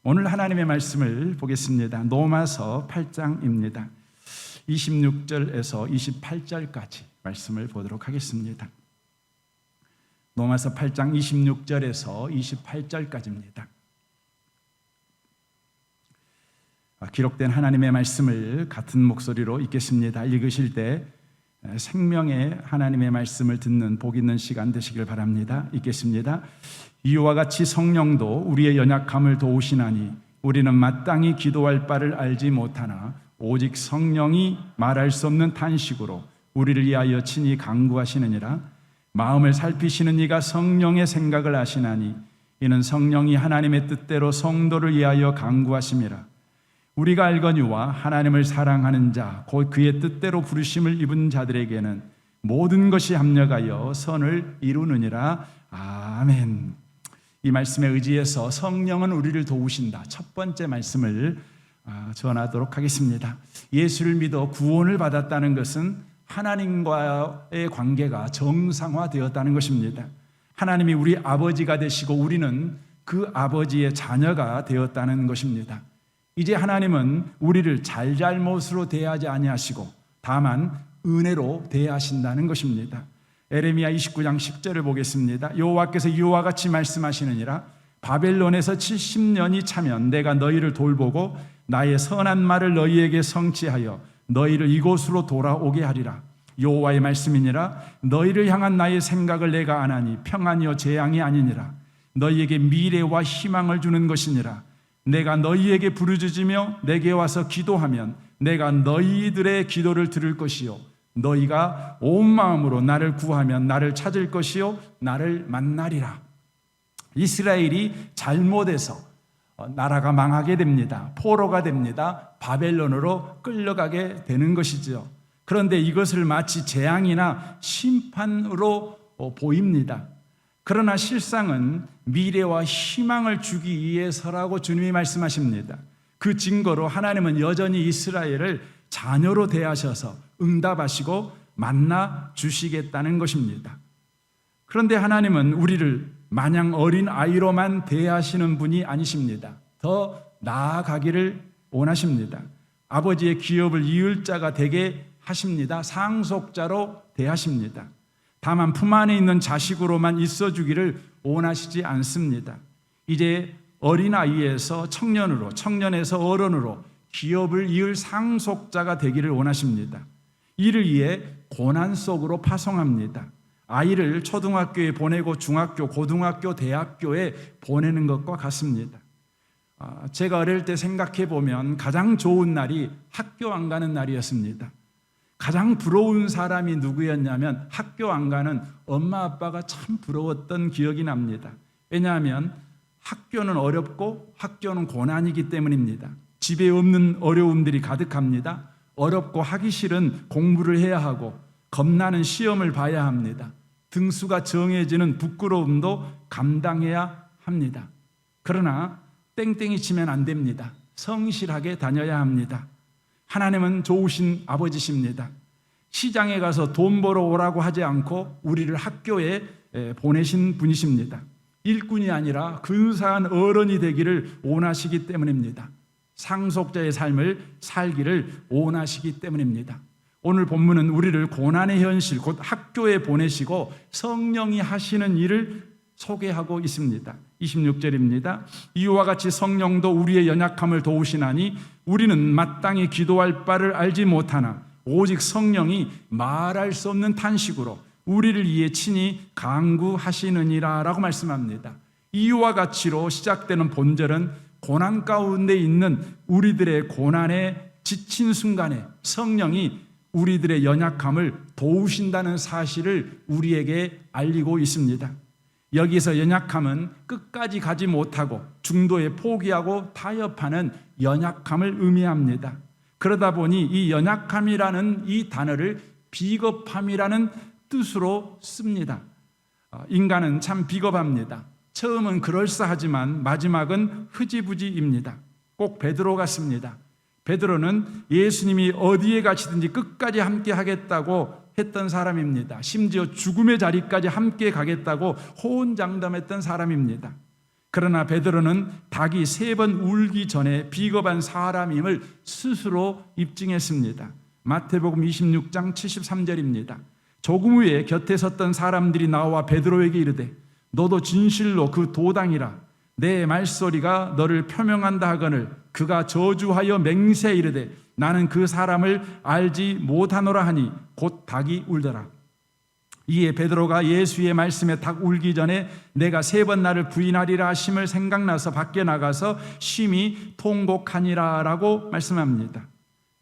오늘 하나님의 말씀을 보겠습니다. 로마서 8장입니다. 26절에서 28절까지 말씀을 보도록 하겠습니다. 로마서 8장 26절에서 28절까지입니다. 기록된 하나님의 말씀을 같은 목소리로 읽겠습니다. 읽으실 때 생명의 하나님의 말씀을 듣는 복 있는 시간 되시길 바랍니다. 읽겠습니다. 이와 같이 성령도 우리의 연약함을 도우시나니 우리는 마땅히 기도할 바를 알지 못하나 오직 성령이 말할 수 없는 탄식으로 우리를 위하여 친히 간구하시느니라. 마음을 살피시는 이가 성령의 생각을 아시나니 이는 성령이 하나님의 뜻대로 성도를 위하여 간구하심이라. 우리가 알거니와 하나님을 사랑하는 자 곧 그의 뜻대로 부르심을 입은 자들에게는 모든 것이 합력하여 선을 이루느니라. 아멘. 이 말씀에 의지해서 성령은 우리를 도우신다. 첫 번째 말씀을 전하도록 하겠습니다. 예수를 믿어 구원을 받았다는 것은 하나님과의 관계가 정상화되었다는 것입니다. 하나님이 우리 아버지가 되시고 우리는 그 아버지의 자녀가 되었다는 것입니다. 이제 하나님은 우리를 잘잘못으로 대하지 아니하시고 다만 은혜로 대하신다는 것입니다. 에레미야 29장 10절을 보겠습니다. 여호와께서 이와 같이 말씀하시느니라. 바벨론에서 70년이 차면 내가 너희를 돌보고 나의 선한 말을 너희에게 성취하여 너희를 이곳으로 돌아오게 하리라. 여호와의 말씀이니라. 너희를 향한 나의 생각을 내가 아나니 평안이요 재앙이 아니니라. 너희에게 미래와 희망을 주는 것이니라. 내가 너희에게 부르짖으며 내게 와서 기도하면 내가 너희들의 기도를 들을 것이요 너희가 온 마음으로 나를 구하면 나를 찾을 것이요 나를 만나리라. 이스라엘이 잘못해서 나라가 망하게 됩니다. 포로가 됩니다. 바벨론으로 끌려가게 되는 것이죠. 그런데 이것을 마치 재앙이나 심판으로 보입니다. 그러나 실상은 미래와 희망을 주기 위해서라고 주님이 말씀하십니다. 그 증거로 하나님은 여전히 이스라엘을 자녀로 대하셔서 응답하시고 만나 주시겠다는 것입니다. 그런데 하나님은 우리를 마냥 어린 아이로만 대하시는 분이 아니십니다. 더 나아가기를 원하십니다. 아버지의 기업을 이을 자가 되게 하십니다. 상속자로 대하십니다. 다만 품 안에 있는 자식으로만 있어주기를 원하시지 않습니다. 이제 어린아이에서 청년으로, 청년에서 어른으로 기업을 이을 상속자가 되기를 원하십니다. 이를 위해 고난 속으로 파송합니다. 아이를 초등학교에 보내고 중학교, 고등학교, 대학교에 보내는 것과 같습니다. 제가 어릴 때 생각해 보면 가장 좋은 날이 학교 안 가는 날이었습니다. 가장 부러운 사람이 누구였냐면 학교 안 가는 엄마 아빠가 참 부러웠던 기억이 납니다. 왜냐하면 학교는 어렵고 학교는 고난이기 때문입니다. 집에 없는 어려움들이 가득합니다. 어렵고 하기 싫은 공부를 해야 하고 겁나는 시험을 봐야 합니다. 등수가 정해지는 부끄러움도 감당해야 합니다. 그러나 땡땡이 치면 안 됩니다. 성실하게 다녀야 합니다. 하나님은 좋으신 아버지십니다. 시장에 가서 돈 벌어 오라고 하지 않고 우리를 학교에 보내신 분이십니다. 일꾼이 아니라 근사한 어른이 되기를 원하시기 때문입니다. 상속자의 삶을 살기를 원하시기 때문입니다. 오늘 본문은 우리를 고난의 현실, 곧 학교에 보내시고 성령이 하시는 일을 소개하고 있습니다. 26절입니다. 이와 같이 성령도 우리의 연약함을 도우시나니 우리는 마땅히 기도할 바를 알지 못하나 오직 성령이 말할 수 없는 탄식으로 우리를 위해 친히 간구하시느니라 라고 말씀합니다. 이와 같이로 시작되는 본절은 고난 가운데 있는 우리들의 고난에 지친 순간에 성령이 우리들의 연약함을 도우신다는 사실을 우리에게 알리고 있습니다. 여기서 연약함은 끝까지 가지 못하고 중도에 포기하고 타협하는 연약함을 의미합니다. 그러다 보니 이 연약함이라는 이 단어를 비겁함이라는 뜻으로 씁니다. 인간은 참 비겁합니다. 처음은 그럴싸하지만 마지막은 흐지부지입니다. 꼭 베드로 같습니다. 베드로는 예수님이 어디에 가시든지 끝까지 함께 하겠다고 했던 사람입니다. 심지어 죽음의 자리까지 함께 가겠다고 호언장담했던 사람입니다. 그러나 베드로는 닭이 3번 울기 전에 비겁한 사람임을 스스로 입증했습니다. 마태복음 26장 73절입니다. 조금 후에 곁에 섰던 사람들이 나와 베드로에게 이르되 너도 진실로 그 도당이라. 내 말소리가 너를 표명한다 하거늘 그가 저주하여 맹세 이르되 나는 그 사람을 알지 못하노라 하니 곧 닭이 울더라. 이에 베드로가 예수의 말씀에 닭 울기 전에 내가 3번 나를 부인하리라 하심을 생각나서 밖에 나가서 심히 통곡하니라 라고 말씀합니다.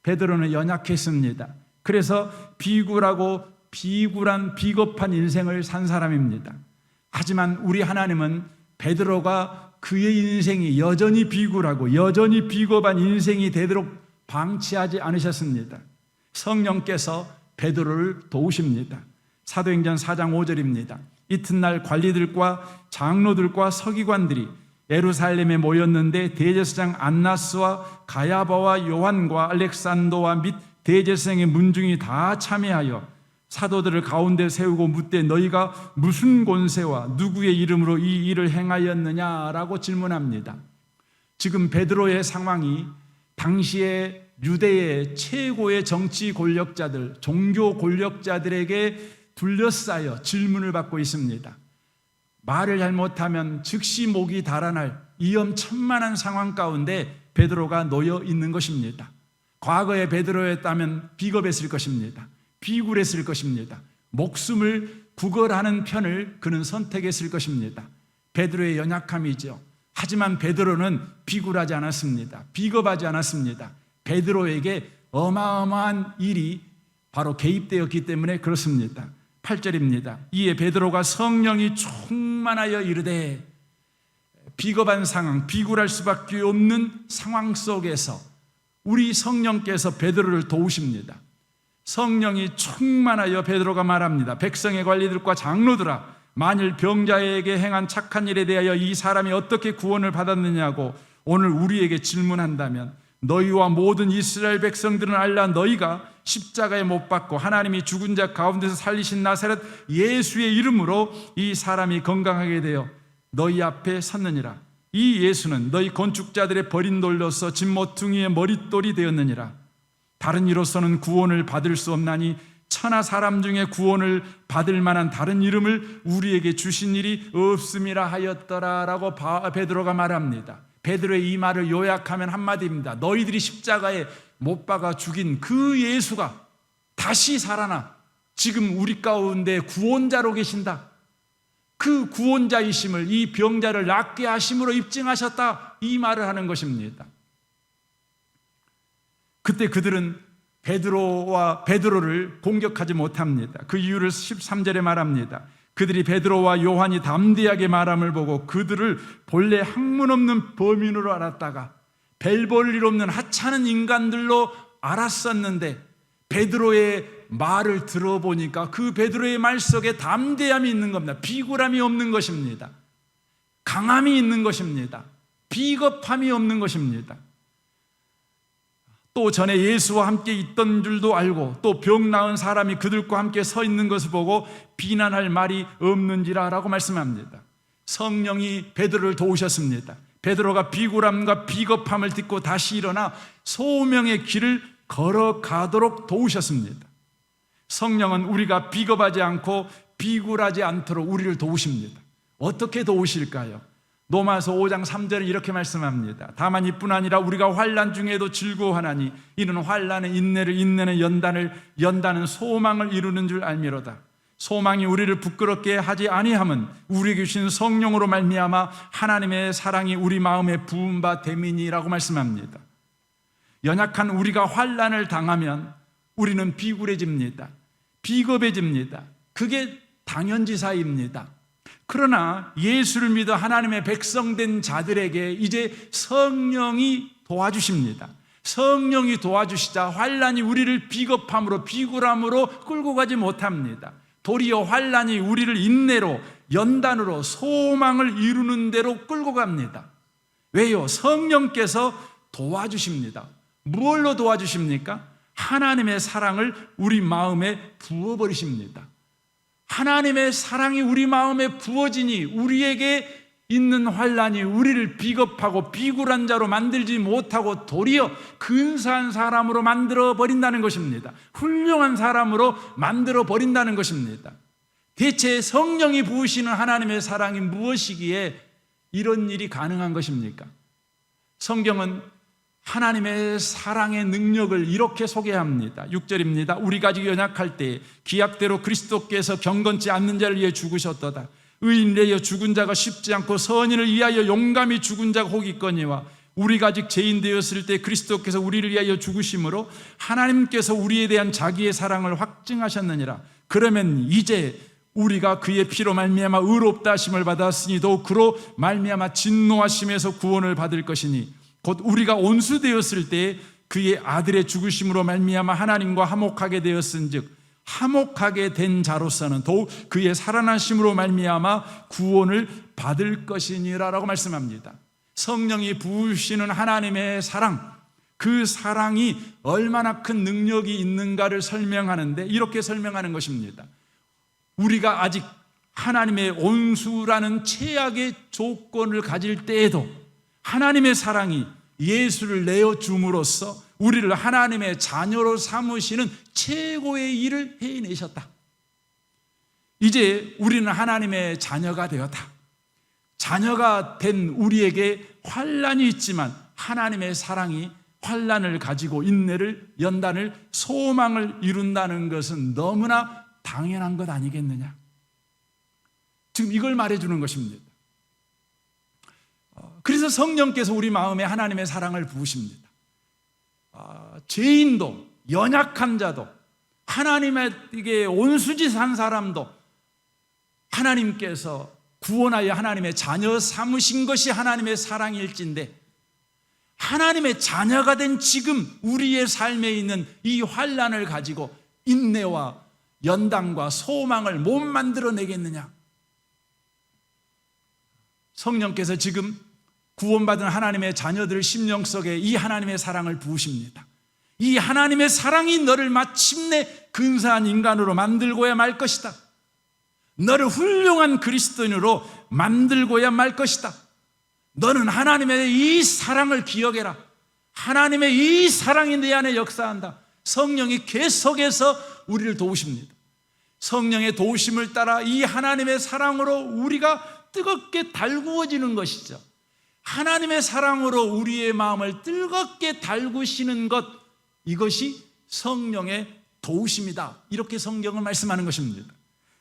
베드로는 연약했습니다. 그래서 비굴한 비겁한 인생을 산 사람입니다. 하지만 우리 하나님은 베드로가 그의 인생이 여전히 비굴하고 여전히 비겁한 인생이 되도록 방치하지 않으셨습니다. 성령께서 베드로를 도우십니다. 사도행전 4장 5절입니다. 이튿날 관리들과 장로들과 서기관들이 예루살렘에 모였는데 대제사장 안나스와 가야바와 요한과 알렉산더와 및 대제사장의 문중이 다 참여하여 사도들을 가운데 세우고 묻되 너희가 무슨 권세와 누구의 이름으로 이 일을 행하였느냐라고 질문합니다. 지금 베드로의 상황이 당시에 유대의 최고의 정치 권력자들, 종교 권력자들에게 둘러싸여 질문을 받고 있습니다. 말을 잘못하면 즉시 목이 달아날 위험천만한 상황 가운데 베드로가 놓여 있는 것입니다. 과거에 베드로였다면 비겁했을 것입니다. 비굴했을 것입니다. 목숨을 구걸하는 편을 그는 선택했을 것입니다. 베드로의 연약함이죠. 하지만 베드로는 비굴하지 않았습니다. 비겁하지 않았습니다. 베드로에게 어마어마한 일이 바로 개입되었기 때문에 그렇습니다. 8절입니다. 이에 베드로가 성령이 충만하여 이르되, 비겁한 상황, 비굴할 수밖에 없는 상황 속에서 우리 성령께서 베드로를 도우십니다. 성령이 충만하여 베드로가 말합니다. 백성의 관리들과 장로들아, 만일 병자에게 행한 착한 일에 대하여 이 사람이 어떻게 구원을 받았느냐고 오늘 우리에게 질문한다면 너희와 모든 이스라엘 백성들은 알라. 너희가 십자가에 못 박고 하나님이 죽은 자 가운데서 살리신 나사렛 예수의 이름으로 이 사람이 건강하게 되어 너희 앞에 섰느니라. 이 예수는 너희 건축자들의 버린 돌로서 진모퉁이의 머릿돌이 되었느니라. 다른 이로서는 구원을 받을 수 없나니 천하 사람 중에 구원을 받을 만한 다른 이름을 우리에게 주신 일이 없음이라 하였더라 라고 베드로가 말합니다. 베드로의 이 말을 요약하면 한마디입니다. 너희들이 십자가에 못 박아 죽인 그 예수가 다시 살아나 지금 우리 가운데 구원자로 계신다. 그 구원자이심을 이 병자를 낫게 하심으로 입증하셨다. 이 말을 하는 것입니다. 그때 그들은 베드로를 공격하지 못합니다. 그 이유를 13절에 말합니다. 그들이 베드로와 요한이 담대하게 말함을 보고 그들을 본래 학문 없는 범인으로 알았다가 별 볼 일 없는 하찮은 인간들로 알았었는데 베드로의 말을 들어보니까 그 베드로의 말 속에 담대함이 있는 겁니다. 비굴함이 없는 것입니다. 강함이 있는 것입니다. 비겁함이 없는 것입니다. 또 전에 예수와 함께 있던 줄도 알고 또 병 나은 사람이 그들과 함께 서 있는 것을 보고 비난할 말이 없는지라 라고 말씀합니다. 성령이 베드로를 도우셨습니다. 베드로가 비굴함과 비겁함을 딛고 다시 일어나 소명의 길을 걸어가도록 도우셨습니다. 성령은 우리가 비겁하지 않고 비굴하지 않도록 우리를 도우십니다. 어떻게 도우실까요? 로마서 5장 3절은 이렇게 말씀합니다. 다만 이뿐 아니라 우리가 환난 중에도 즐거워하나니 이는 환난은 인내를, 인내는 연단을, 연단은 소망을 이루는 줄 알미로다. 소망이 우리를 부끄럽게 하지 아니함은 우리에게 주신 성령으로 말미암아 하나님의 사랑이 우리 마음에 부은 바 됨이니라고 말씀합니다. 연약한 우리가 환난을 당하면 우리는 비굴해집니다. 비겁해집니다. 그게 당연지사입니다. 그러나 예수를 믿어 하나님의 백성된 자들에게 이제 성령이 도와주십니다. 성령이 도와주시자 환난이 우리를 비겁함으로 비굴함으로 끌고 가지 못합니다. 도리어 환난이 우리를 인내로, 연단으로, 소망을 이루는 대로 끌고 갑니다. 왜요? 성령께서 도와주십니다. 무엇로 도와주십니까? 하나님의 사랑을 우리 마음에 부어버리십니다. 하나님의 사랑이 우리 마음에 부어지니 우리에게 있는 환난이 우리를 비겁하고 비굴한 자로 만들지 못하고 도리어 근사한 사람으로 만들어 버린다는 것입니다. 훌륭한 사람으로 만들어 버린다는 것입니다. 대체 성령이 부으시는 하나님의 사랑이 무엇이기에 이런 일이 가능한 것입니까? 성경은 하나님의 사랑의 능력을 이렇게 소개합니다. 6절입니다. 우리가 아직 연약할 때 기약대로 그리스도께서 경건치 않는 자를 위해 죽으셨도다. 의인을 위하여 죽은 자가 쉽지 않고 선인을 위하여 용감히 죽은 자가 혹 있거니와 우리가 아직 죄인 되었을 때 그리스도께서 우리를 위하여 죽으심으로 하나님께서 우리에 대한 자기의 사랑을 확증하셨느니라. 그러면 이제 우리가 그의 피로 말미암아 의롭다 하심을 받았으니 더욱 그로 말미암아 진노하심에서 구원을 받을 것이니 곧 우리가 온수 되었을 때 그의 아들의 죽으심으로 말미암아 하나님과 화목하게 되었은즉 화목하게 된 자로서는 더욱 그의 살아나심으로 말미암아 구원을 받을 것이니라라고 말씀합니다. 성령이 부으시는 하나님의 사랑, 그 사랑이 얼마나 큰 능력이 있는가를 설명하는데 이렇게 설명하는 것입니다. 우리가 아직 하나님의 온수라는 최악의 조건을 가질 때에도 하나님의 사랑이 예수를 내어줌으로써 우리를 하나님의 자녀로 삼으시는 최고의 일을 해내셨다. 이제 우리는 하나님의 자녀가 되었다. 자녀가 된 우리에게 환난이 있지만 하나님의 사랑이 환난을 가지고 인내를, 연단을, 소망을 이룬다는 것은 너무나 당연한 것 아니겠느냐? 지금 이걸 말해주는 것입니다. 그래서 성령께서 우리 마음에 하나님의 사랑을 부으십니다. 죄인도, 연약한 자도, 하나님에게 온수짓한 사람도 하나님께서 구원하여 하나님의 자녀 삼으신 것이 하나님의 사랑일진데 하나님의 자녀가 된 지금 우리의 삶에 있는 이 환난을 가지고 인내와 연단과 소망을 못 만들어내겠느냐? 성령께서 지금 구원받은 하나님의 자녀들 심령 속에 이 하나님의 사랑을 부으십니다. 이 하나님의 사랑이 너를 마침내 근사한 인간으로 만들고야 말 것이다. 너를 훌륭한 그리스도인으로 만들고야 말 것이다. 너는 하나님의 이 사랑을 기억해라. 하나님의 이 사랑이 내 안에 역사한다. 성령이 계속해서 우리를 도우십니다. 성령의 도우심을 따라 이 하나님의 사랑으로 우리가 뜨겁게 달구어지는 것이죠. 하나님의 사랑으로 우리의 마음을 뜨겁게 달구시는 것, 이것이 성령의 도우심이다. 이렇게 성경은 말씀하는 것입니다.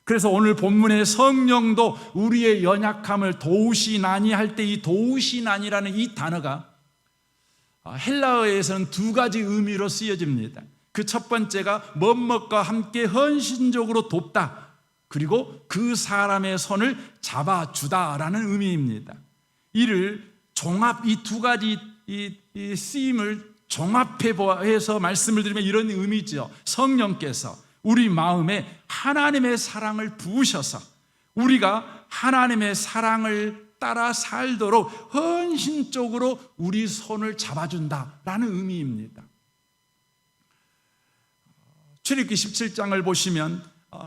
그래서 오늘 본문의 성령도 우리의 연약함을 도우시나니 할 때 이 도우시나니라는 이 단어가 헬라어에서는 두 가지 의미로 쓰여집니다. 그 첫 번째가 뭐뭇과 함께 헌신적으로 돕다, 그리고 그 사람의 손을 잡아주다라는 의미입니다. 이를 종합, 이 두 가지 이 쓰임을 종합해서 말씀을 드리면 이런 의미죠. 성령께서 우리 마음에 하나님의 사랑을 부으셔서 우리가 하나님의 사랑을 따라 살도록 헌신적으로 우리 손을 잡아준다라는 의미입니다. 출애굽기 17장을 보시면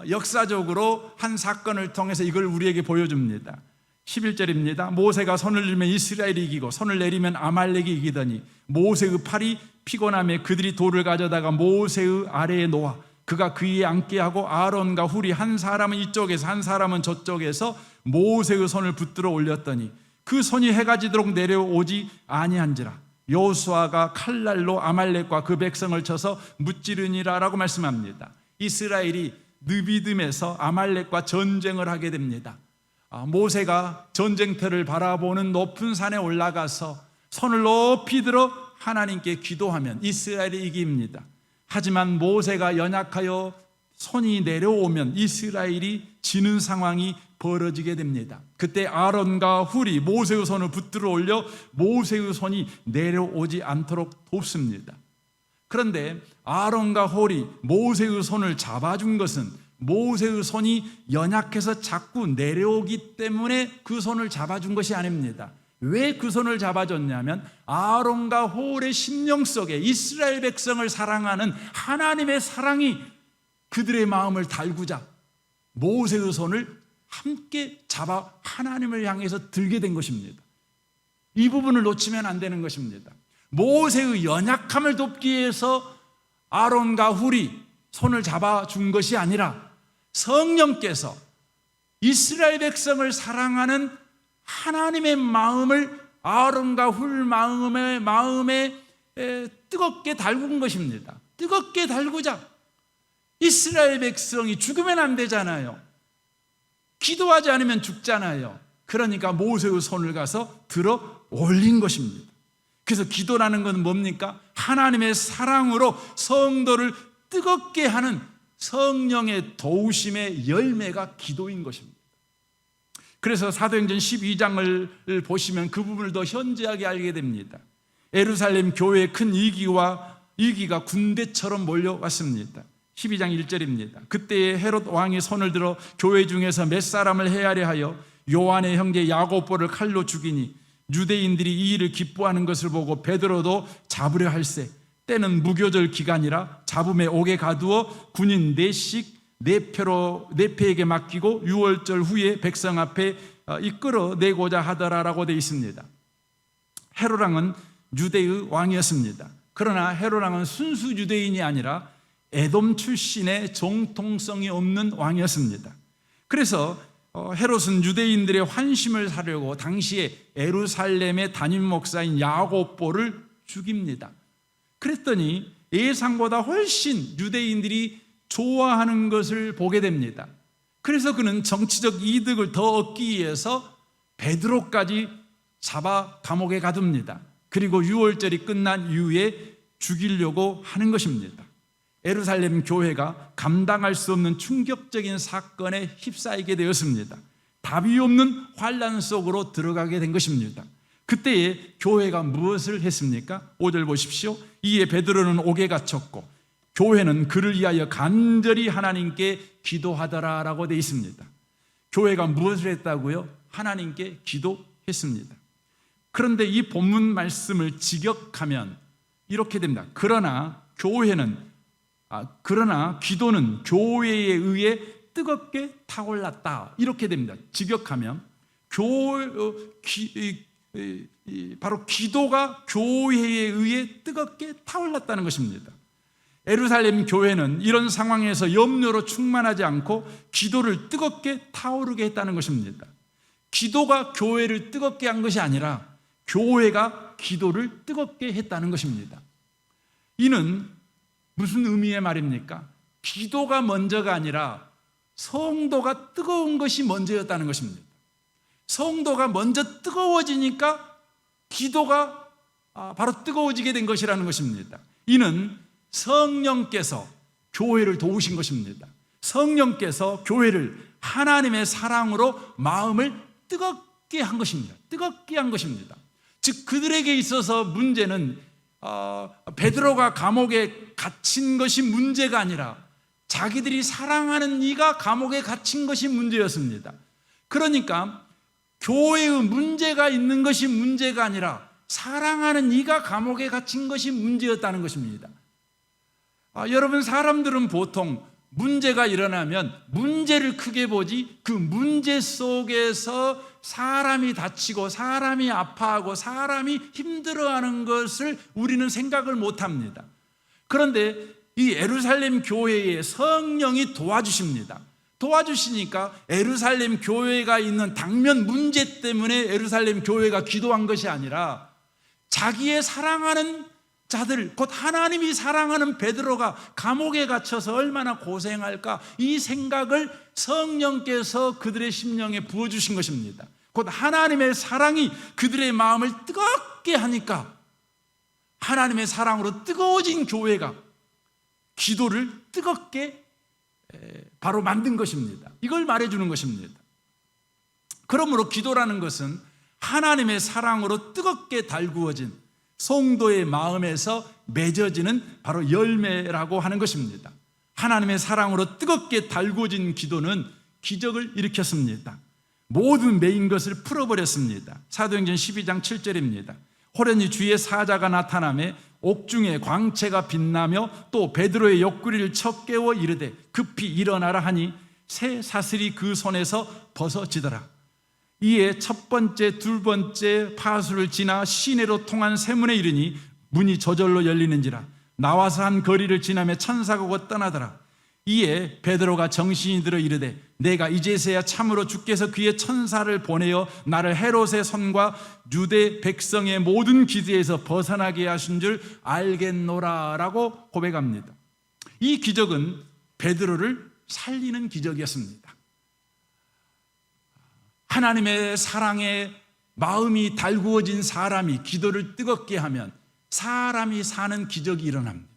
역사적으로 한 사건을 통해서 이걸 우리에게 보여줍니다. 11절입니다. 모세가 손을 들면 이스라엘이 이기고 손을 내리면 아말렉이 이기더니 모세의 팔이 피곤함에 그들이 돌을 가져다가 모세의 아래에 놓아 그가 그 위에 앉게 하고 아론과 훌이 한 사람은 이쪽에서 한 사람은 저쪽에서 모세의 손을 붙들어 올렸더니 그 손이 해가 지도록 내려오지 아니한지라. 여호수아가 칼날로 아말렉과 그 백성을 쳐서 무찌르니라라고 말씀합니다. 이스라엘이 느비딤에서 아말렉과 전쟁을 하게 됩니다. 모세가 전쟁터를 바라보는 높은 산에 올라가서 손을 높이 들어 하나님께 기도하면 이스라엘이 이깁니다. 하지만 모세가 연약하여 손이 내려오면 이스라엘이 지는 상황이 벌어지게 됩니다. 그때 아론과 훌이 모세의 손을 붙들어 올려 모세의 손이 내려오지 않도록 돕습니다. 그런데 아론과 훌이 모세의 손을 잡아준 것은 모세의 손이 연약해서 자꾸 내려오기 때문에 그 손을 잡아준 것이 아닙니다. 왜 그 손을 잡아줬냐면 아론과 홀의 심령 속에 이스라엘 백성을 사랑하는 하나님의 사랑이 그들의 마음을 달구자 모세의 손을 함께 잡아 하나님을 향해서 들게 된 것입니다. 이 부분을 놓치면 안 되는 것입니다. 모세의 연약함을 돕기 위해서 아론과 훌이 손을 잡아준 것이 아니라 성령께서 이스라엘 백성을 사랑하는 하나님의 마음을 아론과 훌 마음에 뜨겁게 달군 것입니다. 뜨겁게 달구자. 이스라엘 백성이 죽으면 안 되잖아요. 기도하지 않으면 죽잖아요. 그러니까 모세의 손을 가서 들어 올린 것입니다. 그래서 기도라는 건 뭡니까? 하나님의 사랑으로 성도를 뜨겁게 하는 성령의 도우심의 열매가 기도인 것입니다. 그래서 사도행전 12장을 보시면 그 부분을 더 현저하게 알게 됩니다. 예루살렘 교회에 큰 위기가 군대처럼 몰려왔습니다. 12장 1절입니다. 그때에 헤롯 왕이 손을 들어 교회 중에서 몇 사람을 헤아려 하여 요한의 형제 야고보를 칼로 죽이니 유대인들이 이 일을 기뻐하는 것을 보고 베드로도 잡으려 할세. 때는 무교절 기간이라 잡음에 옥에 가두어 군인 4씩 4패에게 맡기고 6월절 후에 백성 앞에 이끌어 내고자 하더라라고 되어 있습니다. 헤롯 왕은 유대의 왕이었습니다. 그러나 헤롯 왕은 순수 유대인이 아니라 에돔 출신의 정통성이 없는 왕이었습니다. 그래서 헤롯은 유대인들의 환심을 사려고 당시에 예루살렘의 담임 목사인 야고보를 죽입니다. 그랬더니 예상보다 훨씬 유대인들이 좋아하는 것을 보게 됩니다. 그래서 그는 정치적 이득을 더 얻기 위해서 베드로까지 잡아 감옥에 가둡니다. 그리고 6월절이 끝난 이후에 죽이려고 하는 것입니다. 예루살렘 교회가 감당할 수 없는 충격적인 사건에 휩싸이게 되었습니다. 답이 없는 환난 속으로 들어가게 된 것입니다. 그때에 교회가 무엇을 했습니까? 5절 보십시오. 이에 베드로는 옥에 갇혔고 교회는 그를 위하여 간절히 하나님께 기도하더라라고 되어 있습니다. 교회가 무엇을 했다고요? 하나님께 기도했습니다. 그런데 이 본문 말씀을 직역하면 이렇게 됩니다. 그러나 기도는 교회에 의해 뜨겁게 타올랐다. 이렇게 됩니다. 직역하면 바로 기도가 교회에 의해 뜨겁게 타올랐다는 것입니다. 예루살렘 교회는 이런 상황에서 염려로 충만하지 않고 기도를 뜨겁게 타오르게 했다는 것입니다. 기도가 교회를 뜨겁게 한 것이 아니라 교회가 기도를 뜨겁게 했다는 것입니다. 이는 무슨 의미의 말입니까? 기도가 먼저가 아니라 성도가 뜨거운 것이 먼저였다는 것입니다. 성도가 먼저 뜨거워지니까 기도가 바로 뜨거워지게 된 것이라는 것입니다. 이는 성령께서 교회를 도우신 것입니다. 성령께서 교회를 하나님의 사랑으로 마음을 뜨겁게 한 것입니다. 뜨겁게 한 것입니다. 즉 그들에게 있어서 문제는 베드로가 감옥에 갇힌 것이 문제가 아니라 자기들이 사랑하는 이가 감옥에 갇힌 것이 문제였습니다. 그러니까 교회의 문제가 있는 것이 문제가 아니라 사랑하는 이가 감옥에 갇힌 것이 문제였다는 것입니다. 여러분, 사람들은 보통 문제가 일어나면 문제를 크게 보지 그 문제 속에서 사람이 다치고 사람이 아파하고 사람이 힘들어하는 것을 우리는 생각을 못합니다. 그런데 이 예루살렘 교회에 성령이 도와주십니다. 도와주시니까 예루살렘 교회가 있는 당면 문제 때문에 예루살렘 교회가 기도한 것이 아니라 자기의 사랑하는 자들, 곧 하나님이 사랑하는 베드로가 감옥에 갇혀서 얼마나 고생할까, 이 생각을 성령께서 그들의 심령에 부어주신 것입니다. 곧 하나님의 사랑이 그들의 마음을 뜨겁게 하니까 하나님의 사랑으로 뜨거워진 교회가 기도를 뜨겁게 바로 만든 것입니다. 이걸 말해주는 것입니다. 그러므로 기도라는 것은 하나님의 사랑으로 뜨겁게 달구어진 성도의 마음에서 맺어지는 바로 열매라고 하는 것입니다. 하나님의 사랑으로 뜨겁게 달구어진 기도는 기적을 일으켰습니다. 모든 매인 것을 풀어버렸습니다. 사도행전 12장 7절입니다. 호련히 주의 사자가 나타나매 옥중에 광채가 빛나며 또 베드로의 옆구리를 쳐 깨워 이르되 급히 일어나라 하니 새 사슬이 그 손에서 벗어지더라. 이에 첫 번째, 두 번째 파수를 지나 시내로 통한 세문에 이르니 문이 저절로 열리는지라. 나와서 한 거리를 지나며 천사가 곧 떠나더라. 이에 베드로가 정신이 들어 이르되 내가 이제서야 참으로 주께서 그의 천사를 보내어 나를 헤롯의 손과 유대 백성의 모든 기대에서 벗어나게 하신 줄 알겠노라 라고 고백합니다. 이 기적은 베드로를 살리는 기적이었습니다. 하나님의 사랑에 마음이 달구어진 사람이 기도를 뜨겁게 하면 사람이 사는 기적이 일어납니다.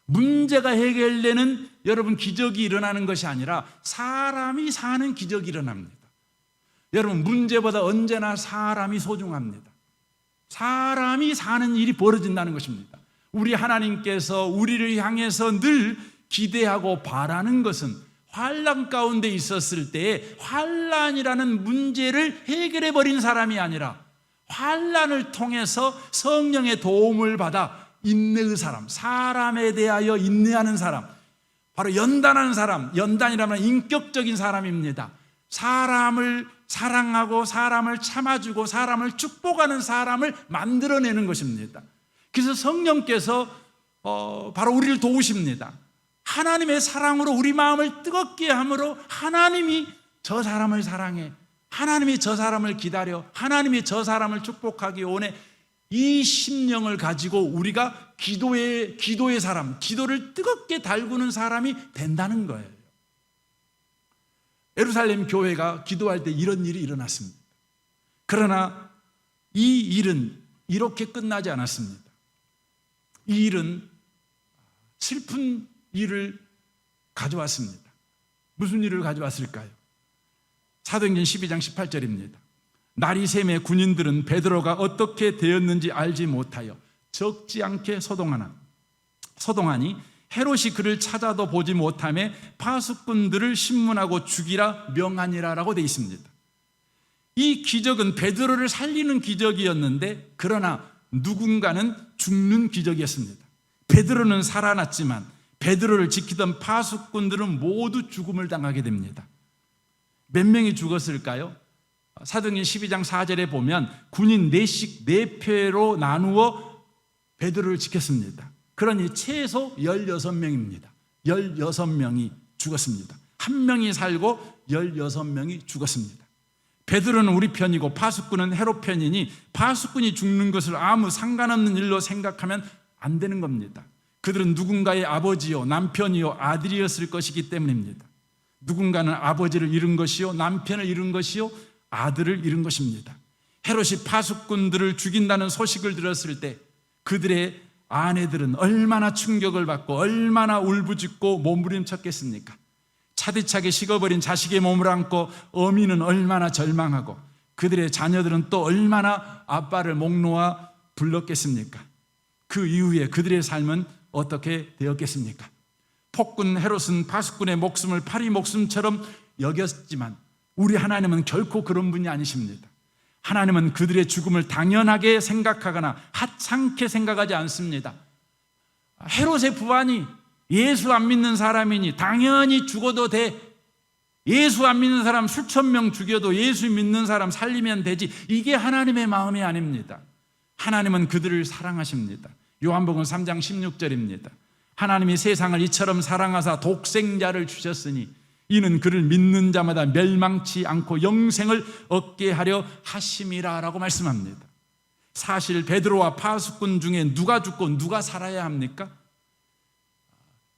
문제가 해결되는 여러분 기적이 일어나는 것이 아니라 사람이 사는 기적이 일어납니다. 여러분 문제보다 언제나 사람이 소중합니다. 사람이 사는 일이 벌어진다는 것입니다. 우리 하나님께서 우리를 향해서 늘 기대하고 바라는 것은 환난 가운데 있었을 때에 환난이라는 문제를 해결해 버린 사람이 아니라 환난을 통해서 성령의 도움을 받아 인내의 사람, 사람에 대하여 인내하는 사람, 바로 연단하는 사람, 연단이라면 인격적인 사람입니다. 사람을 사랑하고 사람을 참아주고 사람을 축복하는 사람을 만들어내는 것입니다. 그래서 성령께서 바로 우리를 도우십니다. 하나님의 사랑으로 우리 마음을 뜨겁게 함으로 하나님이 저 사람을 사랑해, 하나님이 저 사람을 기다려, 하나님이 저 사람을 축복하기 원해. 이 심령을 가지고 우리가 기도의 사람, 기도를 뜨겁게 달구는 사람이 된다는 거예요. 예루살렘 교회가 기도할 때 이런 일이 일어났습니다. 그러나 이 일은 이렇게 끝나지 않았습니다. 이 일은 슬픈 일을 가져왔습니다. 무슨 일을 가져왔을까요? 사도행전 12장 18절입니다. 날이 새매 군인들은 베드로가 어떻게 되었는지 알지 못하여 적지 않게 소동하니 헤롯이 그를 찾아도 보지 못하며 파수꾼들을 신문하고 죽이라 명하니라 라고 되어 있습니다. 이 기적은 베드로를 살리는 기적이었는데 그러나 누군가는 죽는 기적이었습니다. 베드로는 살아났지만 베드로를 지키던 파수꾼들은 모두 죽음을 당하게 됩니다. 몇 명이 죽었을까요? 사도행전 12장 4절에 보면 군인 4씩 4표로 나누어 베드로를 지켰습니다. 그러니 최소 16명입니다. 16명이 죽었습니다. 한 명이 살고 16명이 죽었습니다. 베드로는 우리 편이고 파수꾼은 헤롯 편이니 파수꾼이 죽는 것을 아무 상관없는 일로 생각하면 안 되는 겁니다. 그들은 누군가의 아버지요 남편이요 아들이었을 것이기 때문입니다. 누군가는 아버지를 잃은 것이요 남편을 잃은 것이요 아들을 잃은 것입니다. 헤롯이 파수꾼들을 죽인다는 소식을 들었을 때 그들의 아내들은 얼마나 충격을 받고 얼마나 울부짖고 몸부림쳤겠습니까? 차디차게 식어버린 자식의 몸을 안고 어미는 얼마나 절망하고 그들의 자녀들은 또 얼마나 아빠를 목 놓아 불렀겠습니까? 그 이후에 그들의 삶은 어떻게 되었겠습니까? 폭군 헤롯은 파수꾼의 목숨을 파리 목숨처럼 여겼지만 우리 하나님은 결코 그런 분이 아니십니다. 하나님은 그들의 죽음을 당연하게 생각하거나 하찮게 생각하지 않습니다. 헤롯의 부하니 예수 안 믿는 사람이니 당연히 죽어도 돼. 예수 안 믿는 사람 수천 명 죽여도 예수 믿는 사람 살리면 되지. 이게 하나님의 마음이 아닙니다. 하나님은 그들을 사랑하십니다. 요한복음 3장 16절입니다. 하나님이 세상을 이처럼 사랑하사 독생자를 주셨으니 이는 그를 믿는 자마다 멸망치 않고 영생을 얻게 하려 하심이라 라고 말씀합니다. 사실 베드로와 파수꾼 중에 누가 죽고 누가 살아야 합니까?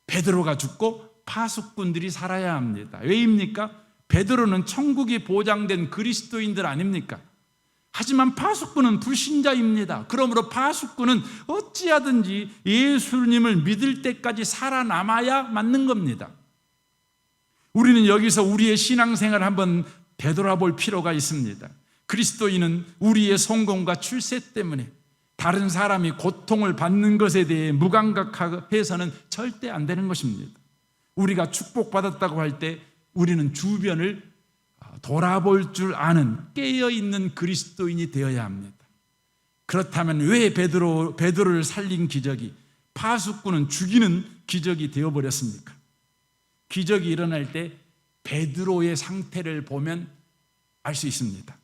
베드로가 죽고 파수꾼들이 살아야 합니다. 왜입니까? 베드로는 천국이 보장된 그리스도인들 아닙니까? 하지만 파수꾼은 불신자입니다. 그러므로 파수꾼은 어찌하든지 예수님을 믿을 때까지 살아남아야 맞는 겁니다. 우리는 여기서 우리의 신앙생활을 한번 되돌아볼 필요가 있습니다. 그리스도인은 우리의 성공과 출세 때문에 다른 사람이 고통을 받는 것에 대해 무감각해서는 절대 안 되는 것입니다. 우리가 축복받았다고 할 때 우리는 주변을 돌아볼 줄 아는 깨어있는 그리스도인이 되어야 합니다. 그렇다면 왜 베드로를 살린 기적이 파수꾼은 죽이는 기적이 되어버렸습니까? 기적이 일어날 때 베드로의 상태를 보면 알 수 있습니다.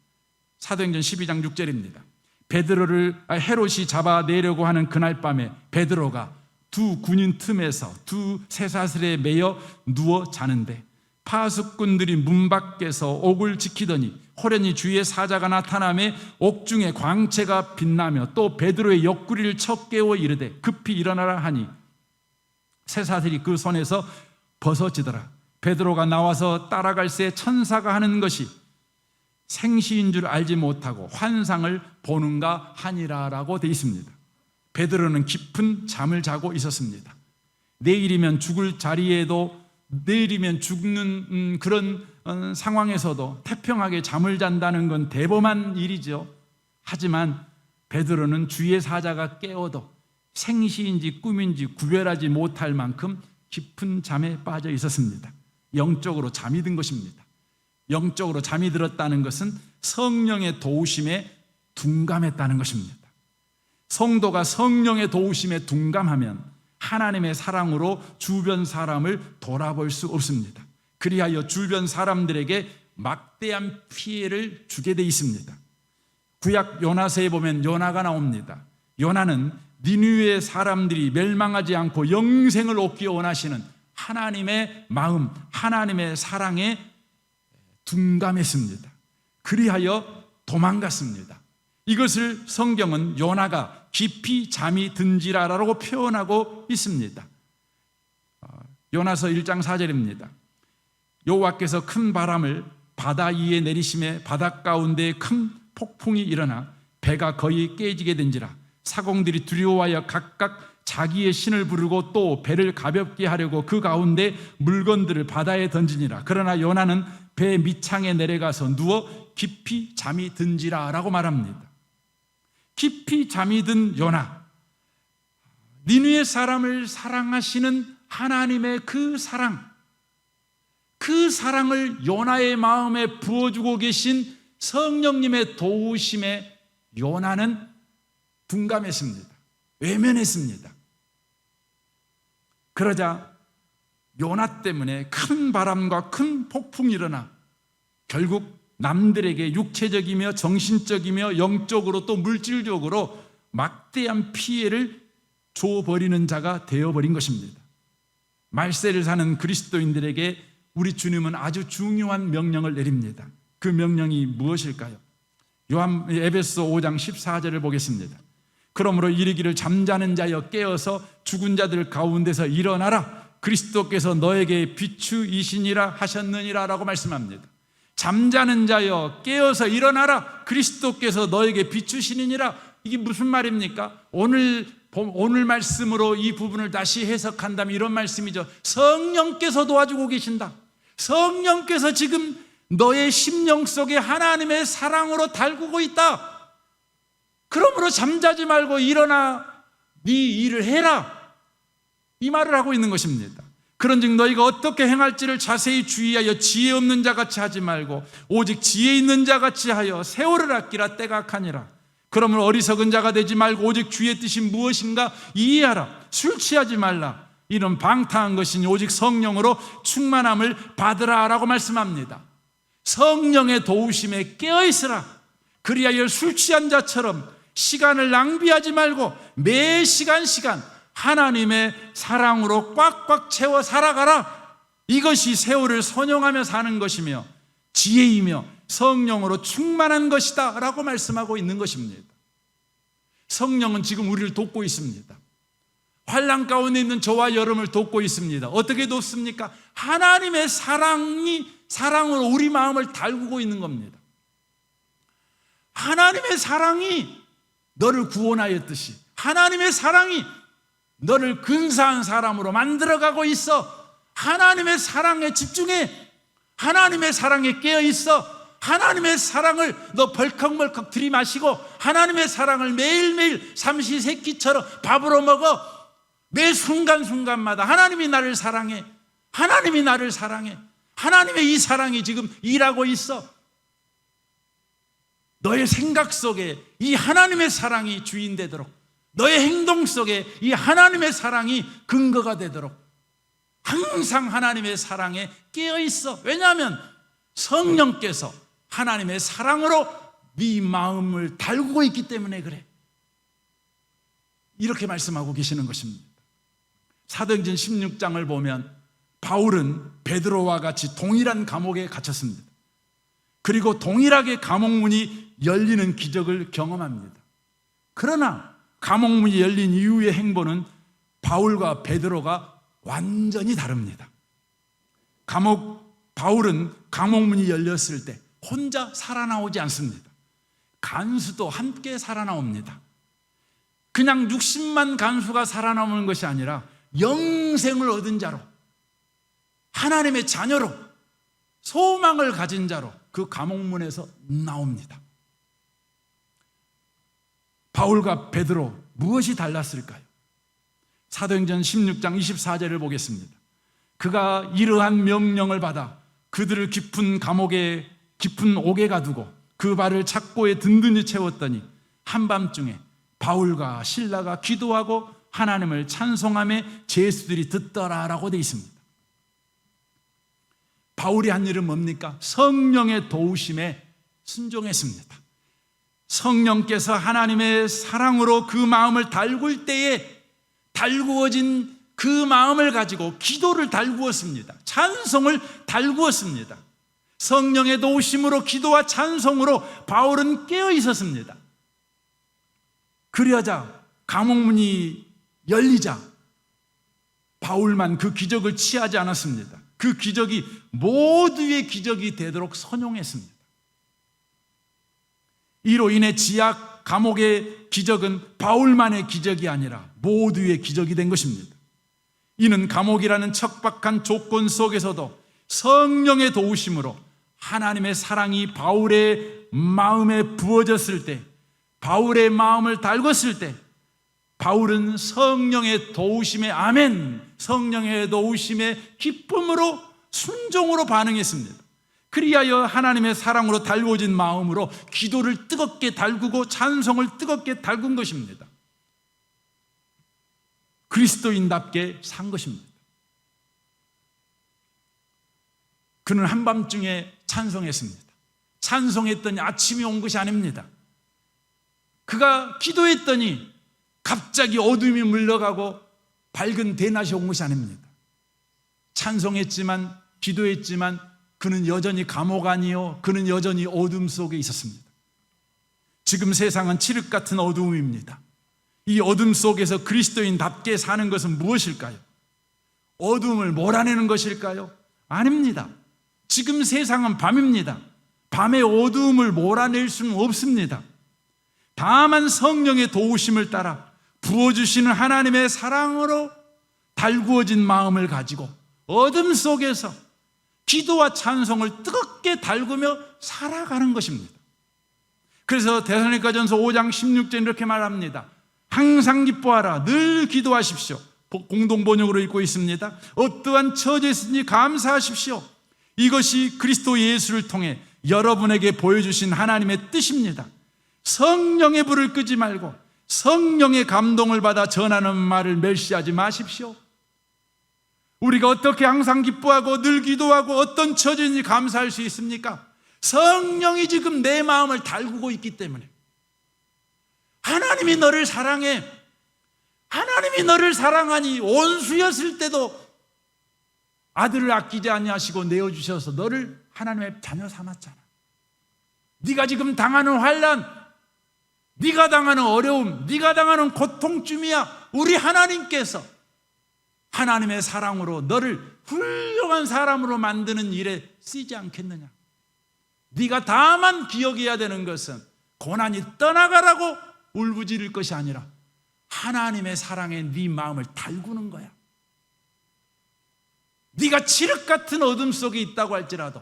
사도행전 12장 6절입니다. 베드로를 헤롯이 잡아내려고 하는 그날 밤에 베드로가 두 군인 틈에서 두 쇠사슬에 매여 누워 자는데 파수꾼들이 문 밖에서 옥을 지키더니 호련히 주의 사자가 나타나며 옥중에 광채가 빛나며 또 베드로의 옆구리를 쳐 깨워 이르되 급히 일어나라 하니 쇠사슬이 그 손에서 벗어지더라. 베드로가 나와서 따라갈새 천사가 하는 것이 생시인 줄 알지 못하고 환상을 보는가 하니라라고 되어 있습니다. 베드로는 깊은 잠을 자고 있었습니다. 내일이면 죽을 자리에도, 내일이면 죽는 그런 상황에서도 태평하게 잠을 잔다는 건 대범한 일이죠. 하지만 베드로는 주의 사자가 깨워도 생시인지 꿈인지 구별하지 못할 만큼 깊은 잠에 빠져 있었습니다. 영적으로 잠이 든 것입니다. 영적으로 잠이 들었다는 것은 성령의 도우심에 둔감했다는 것입니다. 성도가 성령의 도우심에 둔감하면 하나님의 사랑으로 주변 사람을 돌아볼 수 없습니다. 그리하여 주변 사람들에게 막대한 피해를 주게 돼 있습니다. 구약 요나서에 보면 요나가 나옵니다. 요나는 니느웨 사람들이 멸망하지 않고 영생을 얻기 원하시는 하나님의 마음, 하나님의 사랑에 둔감했습니다. 그리하여 도망갔습니다. 이것을 성경은 요나가 깊이 잠이 든지라라고 표현하고 있습니다. 요나서 1장 4절입니다. 여호와께서 큰 바람을 바다 위에 내리심에 바닷 가운데 큰 폭풍이 일어나 배가 거의 깨지게 된지라. 사공들이 두려워하여 각각 자기의 신을 부르고 또 배를 가볍게 하려고 그 가운데 물건들을 바다에 던지니라. 그러나 요나는 배 밑창에 내려가서 누워 깊이 잠이 든지라 라고 말합니다. 깊이 잠이 든 요나, 니느웨 사람을 사랑하시는 하나님의 그 사랑을 요나의 마음에 부어주고 계신 성령님의 도우심에 요나는 둔감했습니다. 외면했습니다. 그러자 요나 때문에 큰 바람과 큰 폭풍이 일어나 결국 남들에게 육체적이며 정신적이며 영적으로 또 물질적으로 막대한 피해를 줘버리는 자가 되어버린 것입니다. 말세를 사는 그리스도인들에게 우리 주님은 아주 중요한 명령을 내립니다. 그 명령이 무엇일까요? 에베소 5장 14절을 보겠습니다. 그러므로 이르기를 잠자는 자여 깨어서 죽은 자들 가운데서 일어나라. 그리스도께서 너에게 비추이시니라 하셨느니라 라고 말씀합니다. 잠자는 자여 깨어서 일어나라. 그리스도께서 너에게 비추시니라. 이게 무슨 말입니까? 오늘 말씀으로 이 부분을 다시 해석한다면 이런 말씀이죠. 성령께서 도와주고 계신다. 성령께서 지금 너의 심령 속에 하나님의 사랑으로 달구고 있다. 그러므로 잠자지 말고 일어나 네 일을 해라. 이 말을 하고 있는 것입니다. 그런즉 너희가 어떻게 행할지를 자세히 주의하여 지혜 없는 자같이 하지 말고 오직 지혜 있는 자같이 하여 세월을 아끼라. 때가 악하니라. 그러므로 어리석은 자가 되지 말고 오직 주의 뜻이 무엇인가 이해하라. 술 취하지 말라. 이런 방탕한 것이니 오직 성령으로 충만함을 받으라 라고 말씀합니다. 성령의 도우심에 깨어있으라. 그리하여 술 취한 자처럼 시간을 낭비하지 말고 매 시간 하나님의 사랑으로 꽉꽉 채워 살아가라. 이것이 세월을 선용하며 사는 것이며 지혜이며 성령으로 충만한 것이다 라고 말씀하고 있는 것입니다. 성령은 지금 우리를 돕고 있습니다. 환난 가운데 있는 저와 여러분을 돕고 있습니다. 어떻게 돕습니까? 하나님의 사랑으로 우리 마음을 달구고 있는 겁니다. 하나님의 사랑이 너를 구원하였듯이 하나님의 사랑이 너를 근사한 사람으로 만들어가고 있어. 하나님의 사랑에 집중해. 하나님의 사랑에 깨어있어. 하나님의 사랑을 너 벌컥벌컥 들이마시고 하나님의 사랑을 매일매일 삼시세끼처럼 밥으로 먹어. 매 순간순간마다 하나님이 나를 사랑해. 하나님이 나를 사랑해. 하나님의 이 사랑이 지금 일하고 있어. 너의 생각 속에 이 하나님의 사랑이 주인 되도록, 너의 행동 속에 이 하나님의 사랑이 근거가 되도록 항상 하나님의 사랑에 깨어 있어. 왜냐하면 성령께서 하나님의 사랑으로 네 마음을 달구고 있기 때문에 그래. 이렇게 말씀하고 계시는 것입니다. 사도행전 16장을 보면 바울은 베드로와 같이 동일한 감옥에 갇혔습니다. 그리고 동일하게 감옥문이 열리는 기적을 경험합니다. 그러나 감옥문이 열린 이후의 행보는 바울과 베드로가 완전히 다릅니다. 바울은 감옥문이 열렸을 때 혼자 살아나오지 않습니다. 간수도 함께 살아나옵니다. 그냥 60만 간수가 살아남는 것이 아니라 영생을 얻은 자로, 하나님의 자녀로, 소망을 가진 자로 그 감옥문에서 나옵니다. 바울과 베드로 무엇이 달랐을까요? 사도행전 16장 24절을 보겠습니다. 그가 이러한 명령을 받아 그들을 깊은 감옥에 깊은 옥에 가두고 그 발을 착고에 든든히 채웠더니 한밤중에 바울과 실라가 기도하고 하나님을 찬송하며 제수들이 듣더라라고 되어 있습니다. 바울이 한 일은 뭡니까? 성령의 도우심에 순종했습니다. 성령께서 하나님의 사랑으로 그 마음을 달굴 때에 달구어진 그 마음을 가지고 기도를 달구었습니다. 찬송을 달구었습니다. 성령의 도우심으로 기도와 찬송으로 바울은 깨어 있었습니다. 그러자 감옥문이 열리자 바울만 그 기적을 취하지 않았습니다. 그 기적이 모두의 기적이 되도록 선용했습니다. 이로 인해 지하 감옥의 기적은 바울만의 기적이 아니라 모두의 기적이 된 것입니다. 이는 감옥이라는 척박한 조건 속에서도 성령의 도우심으로 하나님의 사랑이 바울의 마음에 부어졌을 때, 바울의 마음을 달궜을 때 바울은 성령의 도우심에 아멘, 성령의 도우심에 기쁨으로 순종으로 반응했습니다. 그리하여 하나님의 사랑으로 달궈진 마음으로 기도를 뜨겁게 달구고 찬송을 뜨겁게 달군 것입니다. 그리스도인답게 산 것입니다. 그는 한밤중에 찬송했습니다. 찬송했더니 아침이 온 것이 아닙니다. 그가 기도했더니 갑자기 어둠이 물러가고 밝은 대낮이 온 것이 아닙니다. 찬송했지만, 기도했지만 그는 여전히 감옥 안이요, 그는 여전히 어둠 속에 있었습니다. 지금 세상은 칠흑 같은 어두움입니다. 이 어둠 속에서 그리스도인답게 사는 것은 무엇일까요? 어둠을 몰아내는 것일까요? 아닙니다. 지금 세상은 밤입니다. 밤의 어두움을 몰아낼 수는 없습니다. 다만 성령의 도우심을 따라 부어주시는 하나님의 사랑으로 달구어진 마음을 가지고 어둠 속에서 기도와 찬송을 뜨겁게 달구며 살아가는 것입니다. 그래서 데살로니가전서 5장 16절 이렇게 말합니다. 항상 기뻐하라, 늘 기도하십시오. 공동번역으로 읽고 있습니다. 어떠한 처지에 있으니 감사하십시오. 이것이 그리스도 예수를 통해 여러분에게 보여주신 하나님의 뜻입니다. 성령의 불을 끄지 말고 성령의 감동을 받아 전하는 말을 멸시하지 마십시오. 우리가 어떻게 항상 기뻐하고 늘 기도하고 어떤 처지인지 감사할 수 있습니까? 성령이 지금 내 마음을 달구고 있기 때문에. 하나님이 너를 사랑해. 하나님이 너를 사랑하니 원수였을 때도 아들을 아끼지 아니하시고 내어주셔서 너를 하나님의 자녀 삼았잖아. 네가 지금 당하는 환난, 네가 당하는 어려움, 네가 당하는 고통쯤이야 우리 하나님께서 하나님의 사랑으로 너를 훌륭한 사람으로 만드는 일에 쓰지 않겠느냐. 네가 다만 기억해야 되는 것은 고난이 떠나가라고 울부짖을 것이 아니라 하나님의 사랑에 네 마음을 달구는 거야. 네가 칠흑 같은 어둠 속에 있다고 할지라도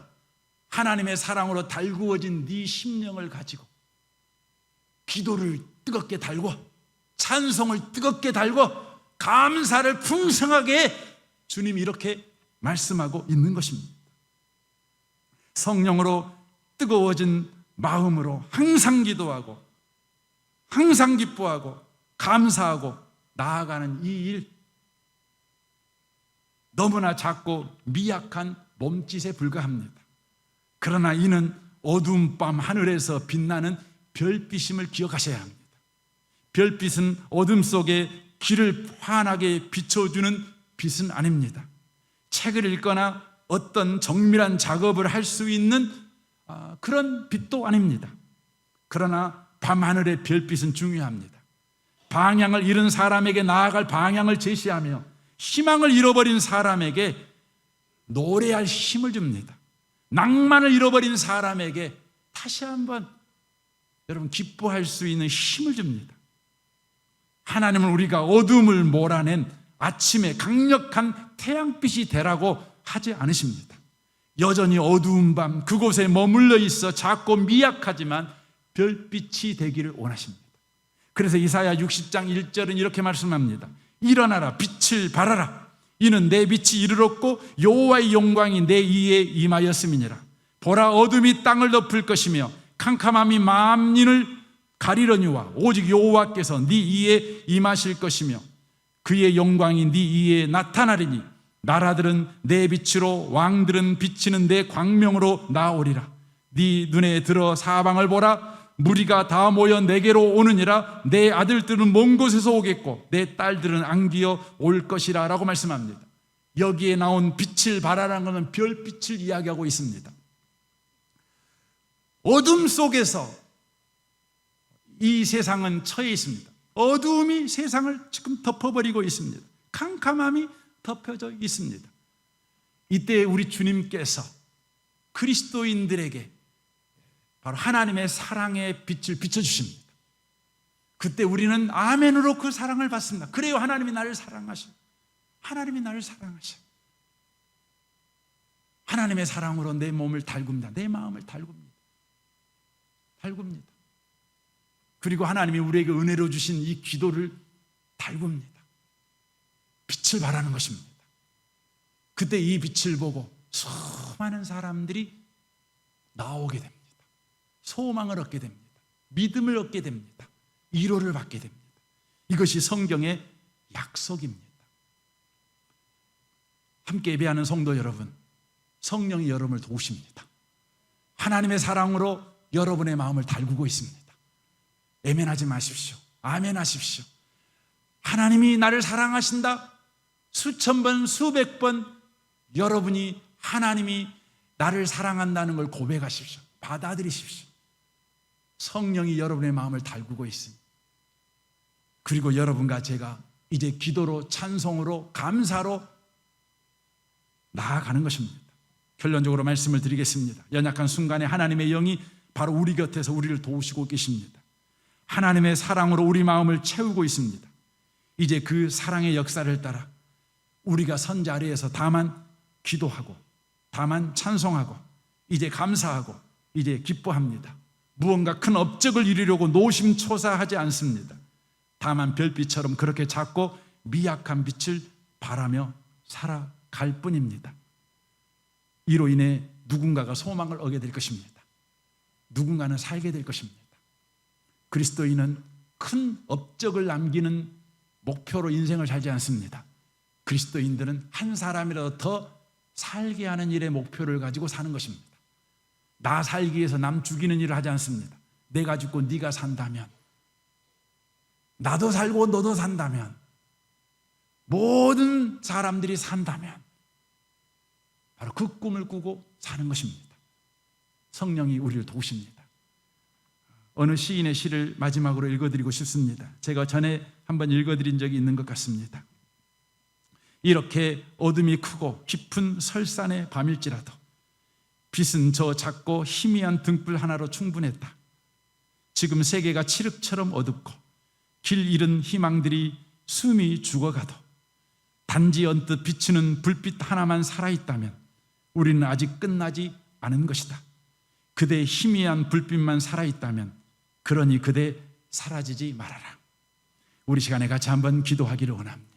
하나님의 사랑으로 달구어진 네 심령을 가지고 기도를 뜨겁게 달고 찬송을 뜨겁게 달고 감사를 풍성하게 해. 주님이 이렇게 말씀하고 있는 것입니다. 성령으로 뜨거워진 마음으로 항상 기도하고 항상 기뻐하고 감사하고 나아가는 이 일, 너무나 작고 미약한 몸짓에 불과합니다. 그러나 이는 어두운 밤 하늘에서 빛나는 별빛임을 기억하셔야 합니다. 별빛은 어둠 속에 길을 환하게 비춰주는 빛은 아닙니다. 책을 읽거나 어떤 정밀한 작업을 할 수 있는 그런 빛도 아닙니다. 그러나 밤하늘의 별빛은 중요합니다. 방향을 잃은 사람에게 나아갈 방향을 제시하며 희망을 잃어버린 사람에게 노래할 힘을 줍니다. 낭만을 잃어버린 사람에게 다시 한번 여러분 기뻐할 수 있는 힘을 줍니다. 하나님은 우리가 어둠을 몰아낸 아침에 강력한 태양빛이 되라고 하지 않으십니다. 여전히 어두운 밤 그곳에 머물러 있어 작고 미약하지만 별빛이 되기를 원하십니다. 그래서 이사야 60장 1절은 이렇게 말씀합니다. 일어나라, 빛을 발하라. 이는 내 빛이 이르렀고 여호와의 영광이 내 위에 임하였음이니라. 보라, 어둠이 땅을 덮을 것이며 캄캄함이 만민을 가리려니와 오직 여호와께서 네 위에 임하실 것이며 그의 영광이 네 위에 나타나리니 나라들은 내 빛으로 왕들은 비치는 내 광명으로 나오리라. 네 눈에 들어 사방을 보라. 무리가 다 모여 내게로 오느니라. 내 아들들은 먼 곳에서 오겠고 내 딸들은 안기어 올 것이라 라고 말씀합니다. 여기에 나온 빛을 발하라는 것은 별빛을 이야기하고 있습니다. 어둠 속에서 이 세상은 처해 있습니다. 어두움이 세상을 지금 덮어버리고 있습니다. 캄캄함이 덮여져 있습니다. 이때 우리 주님께서 그리스도인들에게 바로 하나님의 사랑의 빛을 비춰주십니다. 그때 우리는 아멘으로 그 사랑을 받습니다. 그래요, 하나님이 나를 사랑하셔. 하나님이 나를 사랑하셔. 하나님의 사랑으로 내 몸을 달굽니다. 내 마음을 달굽니다. 달굽니다. 그리고 하나님이 우리에게 은혜로 주신 이 기도를 달굽니다. 빛을 발하는 것입니다. 그때 이 빛을 보고 수많은 사람들이 나오게 됩니다. 소망을 얻게 됩니다. 믿음을 얻게 됩니다. 위로를 받게 됩니다. 이것이 성경의 약속입니다. 함께 예배하는 성도 여러분, 성령이 여러분을 도우십니다. 하나님의 사랑으로 여러분의 마음을 달구고 있습니다. 애면하지 마십시오. 아멘하십시오. 하나님이 나를 사랑하신다. 수천 번, 수백 번 여러분이 하나님이 나를 사랑한다는 걸 고백하십시오. 받아들이십시오. 성령이 여러분의 마음을 달구고 있습니다. 그리고 여러분과 제가 이제 기도로, 찬송으로, 감사로 나아가는 것입니다. 결론적으로 말씀을 드리겠습니다. 연약한 순간에 하나님의 영이 바로 우리 곁에서 우리를 도우시고 계십니다. 하나님의 사랑으로 우리 마음을 채우고 있습니다. 이제 그 사랑의 역사를 따라 우리가 선 자리에서 다만 기도하고, 다만 찬송하고, 이제 감사하고, 이제 기뻐합니다. 무언가 큰 업적을 이루려고 노심초사하지 않습니다. 다만 별빛처럼 그렇게 작고 미약한 빛을 바라며 살아갈 뿐입니다. 이로 인해 누군가가 소망을 얻게 될 것입니다. 누군가는 살게 될 것입니다. 그리스도인은 큰 업적을 남기는 목표로 인생을 살지 않습니다. 그리스도인들은 한 사람이라도 더 살게 하는 일의 목표를 가지고 사는 것입니다. 나 살기 위해서 남 죽이는 일을 하지 않습니다. 내가 죽고 네가 산다면, 나도 살고 너도 산다면, 모든 사람들이 산다면 바로 그 꿈을 꾸고 사는 것입니다. 성령이 우리를 도우십니다. 어느 시인의 시를 마지막으로 읽어드리고 싶습니다. 제가 전에 한번 읽어드린 적이 있는 것 같습니다. 이렇게 어둠이 크고 깊은 설산의 밤일지라도 빛은 저 작고 희미한 등불 하나로 충분했다. 지금 세계가 칠흑처럼 어둡고 길 잃은 희망들이 숨이 죽어가도 단지 언뜻 비추는 불빛 하나만 살아있다면 우리는 아직 끝나지 않은 것이다. 그대의 희미한 불빛만 살아있다면 그러니 그대 사라지지 말아라. 우리 시간에 같이 한번 기도하기를 원합니다.